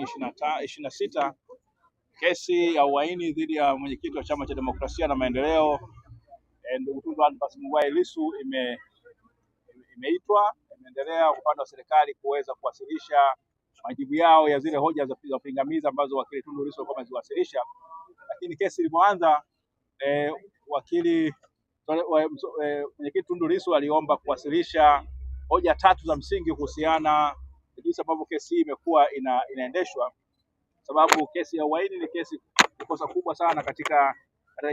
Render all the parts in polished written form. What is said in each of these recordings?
2026 kesi ya uhaini dhidi ya mwenyekiti wa Chama cha Demokrasia na Maendeleo ndugu Tundu Antipas Mughwai Lissu imeitwa. Imeendelea upande wa serikali kuweza kuwasilisha majibu yao ya zile hoja za pingamizi ambazo wakili Tundu Lissu alikuwa ameziwasilisha, lakini kesi ilipoanza mwenyekiti Tundu Lissu aliomba kuwasilisha hoja 3 za msingi kuhusiana na jinsi ambavyo kesi hii imekuwa inaendeshwa, sababu kesi ya uhaini ni kosa kubwa sana katika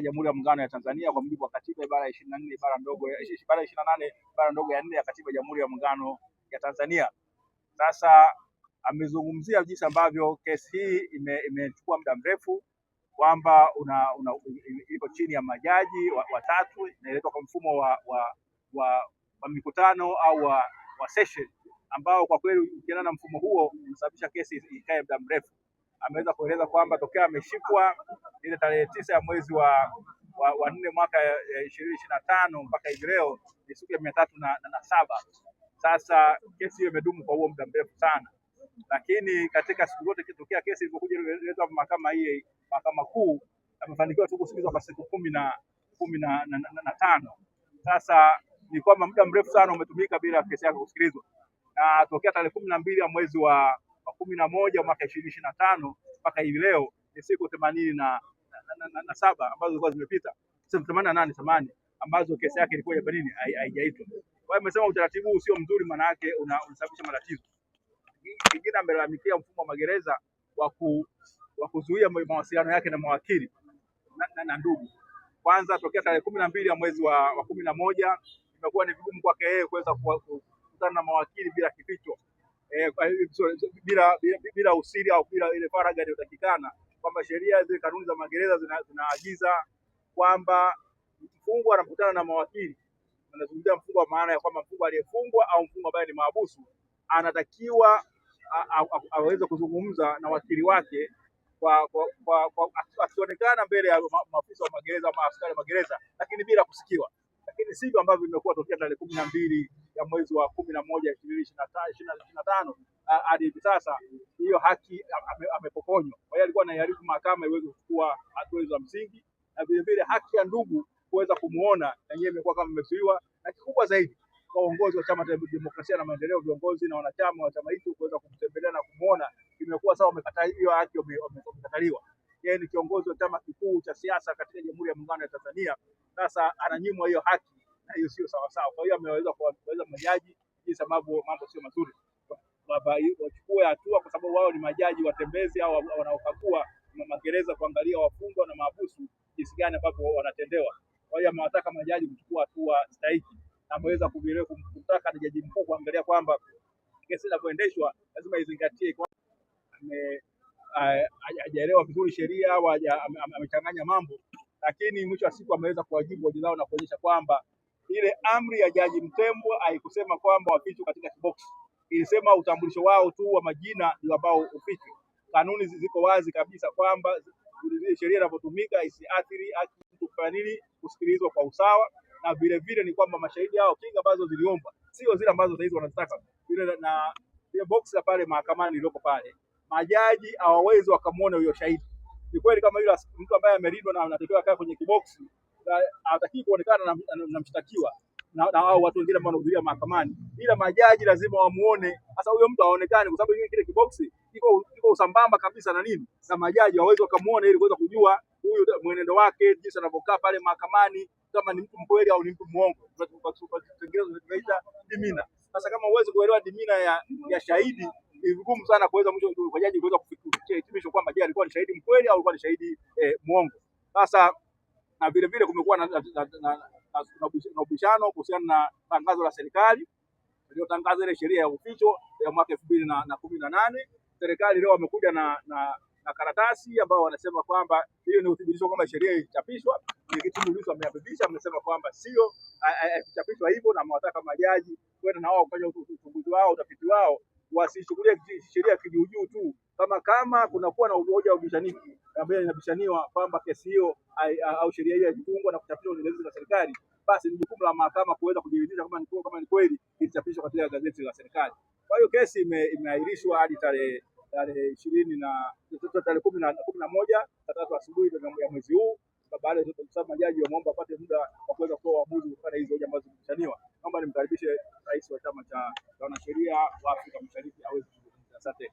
Jamhuri ya Muungano ya Tanzania kwa mujibu wa katiba ibara ya 24 ibara ndogo ya 28 ibara ndogo ya 4 ya katiba ya Jamhuri ya Muungano ya Tanzania. Sasa amezungumzia jinsi ambavyo kesi hii imechukua muda mrefu, kwamba iko chini ya majaji watatu, inaletwa kwa mfumo wa mikutano au wa session, ambao kwa kweli ukienda na mfumo huo unasababisha kesi ikae muda mrefu. Ameweza kueleza kwamba tokea ameshikwa ile tarehe 9 ya mwezi wa 4 mwaka 2025 mpaka hivi leo ni siku ya 307. Sasa kesi hiyo imedumu kwa huo muda mrefu sana, lakini katika siku zote kitokea kesi ilipokuja iletwa mahakama kuu, amefanikiwa tu kusikilizwa kwa siku 15. Sasa ni kwamba muda mrefu sana umetumika bila kesi yake kusikilizwa, na tokea tarehe 12 ya mwezi wa 11 mwaka 2025 mpaka hivi leo ni siku 87 ambazo zilikuwa zimepita, 88 ambazo kesi yake ilikuwa haijaitwa. Kwa hiyo amesema utaratibu huu sio mzuri, maana yake unasababisha matatizo. Kingine amelalamikia mfumo wa magereza wa kuzuia mawasiliano yake na mawakili na ndugu. Kwanza tokea tarehe 12 ya mwezi wa 11 imekuwa ni vigumu kwake yeye kuweza kukutana na mawakili bila kificho, bila usiri au bila ile faragha inayotakikana, kwamba sheria zile kanuni za magereza zinaagiza kwamba mfungwa anakutana na mawakili. Anazungumzia mfungwa maana ya kwamba mfungwa aliyefungwa au mfungwa ambaye ni mahabusu anatakiwa aweze kuzungumza na wakili wake akionekana mbele ya maafisa wa magereza ama askari wa magereza, lakini bila kusikiwa. Lakini sivyo ambavyo imekuwa tokea tarehe 12 ya mwezi wa 11 2025 hadi hivi sasa. Hiyo haki amepokonywa. Kwa hiyo alikuwa anaiarifu mahakama iweze kuchukua hatua za msingi, na vile vile haki ya ndugu kuweza kumuona na yeye imekuwa kama imezuiwa, na kikubwa zaidi kwa uongozi wa Chama cha Demokrasia na Maendeleo, viongozi na wanachama wa chama hicho kuweza kumtembelea na kumuona, imekuwa sawa, wamekataliwa hiyo haki, wamekataliwa. Yeye ni kiongozi wa chama kikuu cha siasa katika Jamhuri ya Muungano ya Tanzania, sasa ananyimwa hiyo haki, na hiyo sio sawa sawa. Kwa hiyo ameweza kuweza majaji jinsi ambavyo mambo sio mazuri, wachukue hatua, kwa sababu wao ni majaji watembezi au wanaokagua magereza kuangalia wafungwa na mahabusu jinsi gani ambavyo wanatendewa. Kwa hiyo amewataka majaji kuchukua hatua stahiki, na ameweza kumtaka na jaji mkuu kuangalia kwamba kesi inapoendeshwa lazima izingatie hajaelewa vizuri sheria au amechanganya mambo, lakini mwisho wa siku ameweza kuwajibu hoja zao na kuonyesha kwamba ile amri ya Jaji Mtembwa haikusema kwamba wafichwe katika kiboksi, ilisema utambulisho wao tu wa majina ndio ambao ufichwe. Kanuni ziko wazi kabisa kwamba sheria inapotumika isiathiri haki mtu kufanya nini, kusikilizwa kwa usawa, na vile vile ni kwamba mashahidi hao kinga ambazo ziliomba sio zile ambazo saizi wanazitaka. Vile na ile box ya pale mahakamani iliyoko pale, majaji hawawezi wakamuona huyo shahidi. Ni kweli kama yule mtu ambaye amelindwa na anatakiwa akae kwenye kiboksi, hataki kuonekana na mshtakiwa na hao watu wengine ambao wanahudhuria mahakamani, ila majaji lazima wamuone. Sasa huyo mtu aonekane, kwa sababu kile kiboksi kiko usambamba kabisa na nini, na majaji hawawezi wakamuona ili kuweza kujua huyu mwenendo wake jinsi anavyokaa pale mahakamani, kama ni mtu mkweli au ni mtu muongo. Tunaita dimina. Sasa kama uweze kuelewa dimina ya shahidi, ni vigumu sana kuweza mwisho kwa jaji kuweza kufikia hitimisho kwamba je, alikuwa ni shahidi mkweli au alikuwa ni shahidi muongo. Sasa na vile vile kumekuwa na ubishano kuhusiana na tangazo la serikali iliyotangaza ile sheria ya uficho ya mwaka 2018. Serikali leo wamekuja na karatasi ambao wanasema kwamba hiyo ni uthibitisho kwamba sheria ilichapishwa. Tundu Lissu ameyapitisha, amesema kwamba sio kuchapishwa hivyo, na amewataka majaji kwenda na wao kufanya uchunguzi wao, utafiti wao, wasishughulie sheria kijuujuu tu, kama kunakuwa na umoja wa ubishaniki ambaye inabishaniwa kwamba kesi hiyo au sheria hiyo haijafungwa na kuchapishwa kwenye gazeti la serikali, basi ni jukumu la mahakama kuweza kujiridhisha kama ni kweli ilichapishwa katika gazeti la serikali. Kwa hiyo kesi imeahirishwa hadi tarehe tarehe 20 na tarehe 11 saa 3 asubuhi ya mwezi huu. Baada ya sababu majaji wameomba wapate muda wa kuweza kutoa uamuzi kutokana na hizo hoja ambazo zimeshaniwa. Naomba nimkaribishe rais wa chama cha wanasheria wa Afrika Mashariki aweze kuzungumza. Asante.